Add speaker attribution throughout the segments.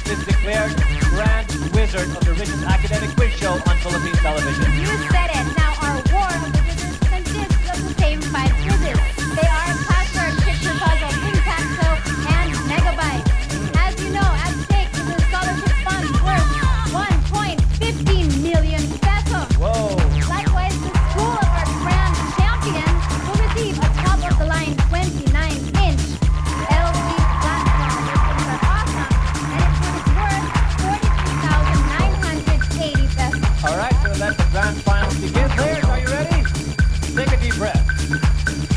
Speaker 1: is declared Grand Wizard of the richest academic quiz show on Philippine television.
Speaker 2: You said it. Now, our war of the wizards consists of the same 5 quizzes. They are password, picture puzzle, tic-tac-toe, and megabyte. As you know, at stake is a scholarship fund worth 1.15 million pesos.
Speaker 1: Whoa.
Speaker 2: Likewise, the school of our grand champions will receive a top-of-the-line 29-inch LG platform. These things are awesome, and it is worth 43,980 pesos.
Speaker 1: All right, so let the grand finals begin. Players, are you ready? Take a deep breath.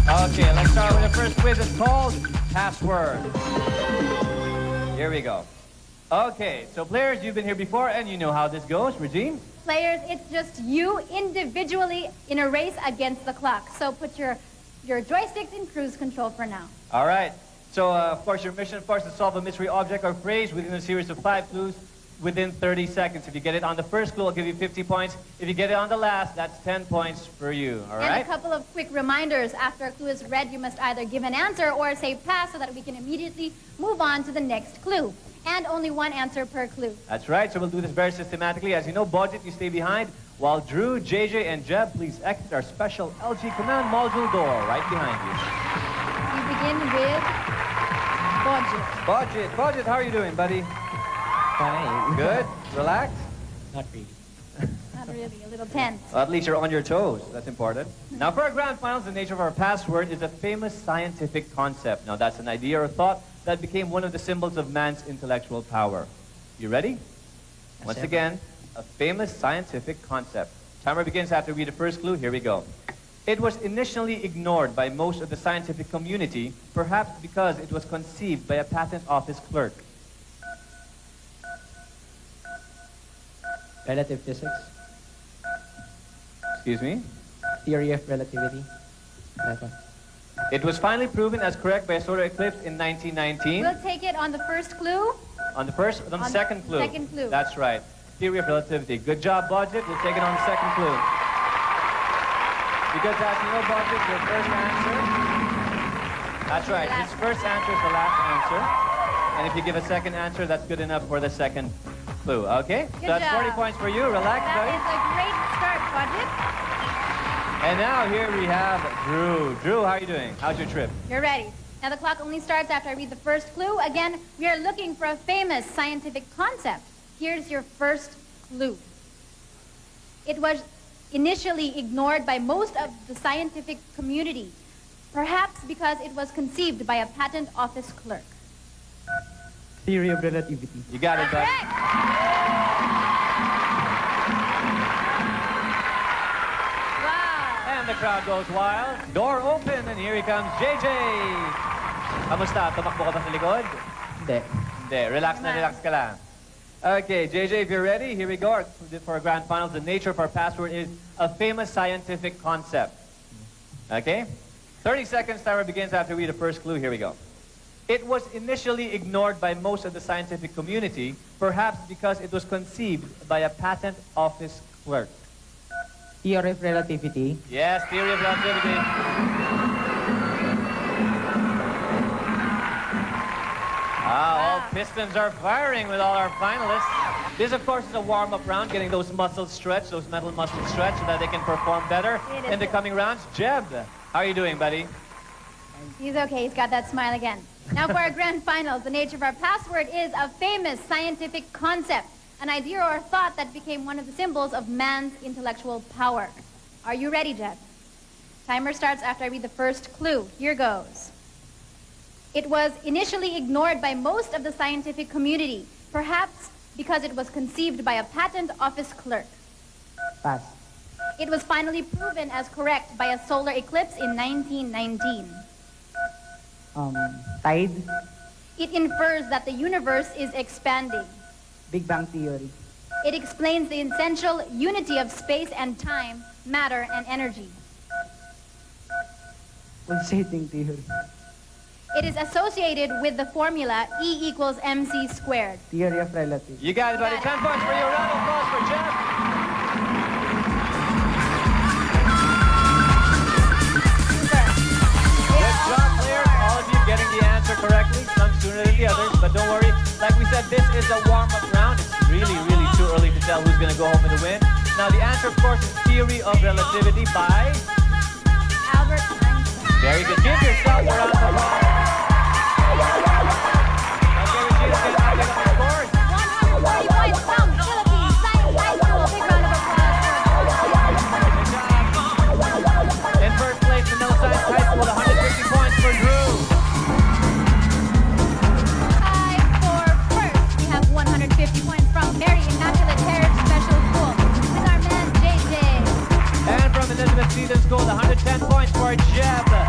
Speaker 1: Okay, let's start with the first quiz. It's called Password. Here we go. Okay, so players, you've been here before and you know how this goes. Regine?
Speaker 2: Players, it's just you individually in a race against the clock. So put your joysticks in cruise control for now.
Speaker 1: All right. So, of course, your mission, of course, is to solve a mystery object or phrase within a series of 5 clues within 30 seconds. If you get it on the first clue, I'll give you 50 points. If you get it on the last, that's 10 points for you. All
Speaker 2: And
Speaker 1: right?
Speaker 2: a couple of quick reminders. After a clue is read, you must either give an answer or say pass so that we can immediately move on to the next clue. And only one answer per clue.
Speaker 1: That's right. So we'll do this very systematically. As you know, Budget, you stay behind, while Drew, JJ, and Jeb, please exit our special LG command module door right behind you.
Speaker 2: We begin with budget.
Speaker 1: Budget, how are you doing, buddy?
Speaker 3: Fine.
Speaker 1: Good? Relaxed?
Speaker 3: Not really.
Speaker 2: Not really, a little tense.
Speaker 1: Well, at least you're on your toes. That's important. Now, for our grand finals, the nature of our password is a famous scientific concept. Now, that's an idea or thought that became one of the symbols of man's intellectual power. You ready? Once
Speaker 3: sir.
Speaker 1: again, a famous scientific concept. Timer begins after we read the first clue. Here we go. It was initially ignored by most of the scientific community, perhaps because it was conceived by a patent office clerk.
Speaker 3: Relative physics.
Speaker 1: Excuse me?
Speaker 3: Theory of relativity. That one.
Speaker 1: It was finally proven as correct by a solar eclipse in 1919.
Speaker 2: We'll take it on the first clue.
Speaker 1: On the second clue.
Speaker 2: Second clue.
Speaker 1: That's right. Theory of relativity. Good job, Budget. We'll take it on the second clue. Because as you know, Budget, your first answer. That's right. His first answer is the last answer. And if you give a second answer, that's good enough for the second clue. Okay?
Speaker 2: Good
Speaker 1: So that's 40
Speaker 2: job.
Speaker 1: points for you. Relax,
Speaker 2: That
Speaker 1: buddy.
Speaker 2: is a great start, budget.
Speaker 1: And now here we have Drew. Drew, how are you doing? How's your trip?
Speaker 2: You're ready. Now the clock only starts after I read the first clue. Again, we are looking for a famous scientific concept. Here's your first clue. It was initially ignored by most of the scientific community, perhaps because it was conceived by a patent office clerk.
Speaker 3: Theory of relativity.
Speaker 1: You got it, buddy.
Speaker 2: Correct. Wow.
Speaker 1: And the crowd goes wild. Door open, and here he comes, JJ. Kamusta? Tumakbo ka ba sa likod?
Speaker 3: Hindi.
Speaker 1: Hindi. Relax na relax ka lang. Okay, JJ, if you're ready, here we go. For our grand finals, the nature of our password is a famous scientific concept. Okay? 30 seconds timer begins after we read the first clue. Here we go. It was initially ignored by most of the scientific community, perhaps because it was conceived by a patent office clerk.
Speaker 3: Theory of relativity.
Speaker 1: Yes, theory of relativity. All pistons are firing with all our finalists. This, of course, is a warm-up round, getting those muscles stretched, those mental muscles stretched, so that they can perform better in the coming rounds. Jeb, how are you doing, buddy?
Speaker 2: He's okay. He's got that smile again. Now for our grand finals, the nature of our password is a famous scientific concept, an idea or thought that became one of the symbols of man's intellectual power. Are you ready, Jeb? Timer starts after I read the first clue. Here goes. It was initially ignored by most of the scientific community, perhaps because it was conceived by a patent office clerk.
Speaker 3: Pass.
Speaker 2: It was finally proven as correct by a solar eclipse in 1919.
Speaker 3: Tide.
Speaker 2: It infers that the universe is expanding.
Speaker 3: Big Bang Theory.
Speaker 2: It explains the essential unity of space and time, matter and energy.
Speaker 3: Pulsating theory.
Speaker 2: It is associated with the formula E equals mc squared.
Speaker 3: Theory of relativity.
Speaker 1: You got it, buddy. 10 points for you. Round of applause for Jeb. Good job, players. All of you getting the answer correctly. Some sooner than the others, but don't worry. like we said, this is a warm-up round. It's really, really too early to tell who's going to go home with the win. Now, the answer, of course, is Theory of Relativity by...
Speaker 2: Albert Einstein.
Speaker 1: Very good. Give yourself a round of applause. Okay, Regina, get an update on the scores.
Speaker 2: 140 points from Philippines Science High School. Big round of applause for
Speaker 1: Good job. In first place, Manila Science High School, 150 points for Drew.
Speaker 2: Tied for first. We have 150 points from Mary Immaculate Heritage Special School. With our man JJ.
Speaker 1: And from Elizabeth Stephen School, 110 points for Jeb.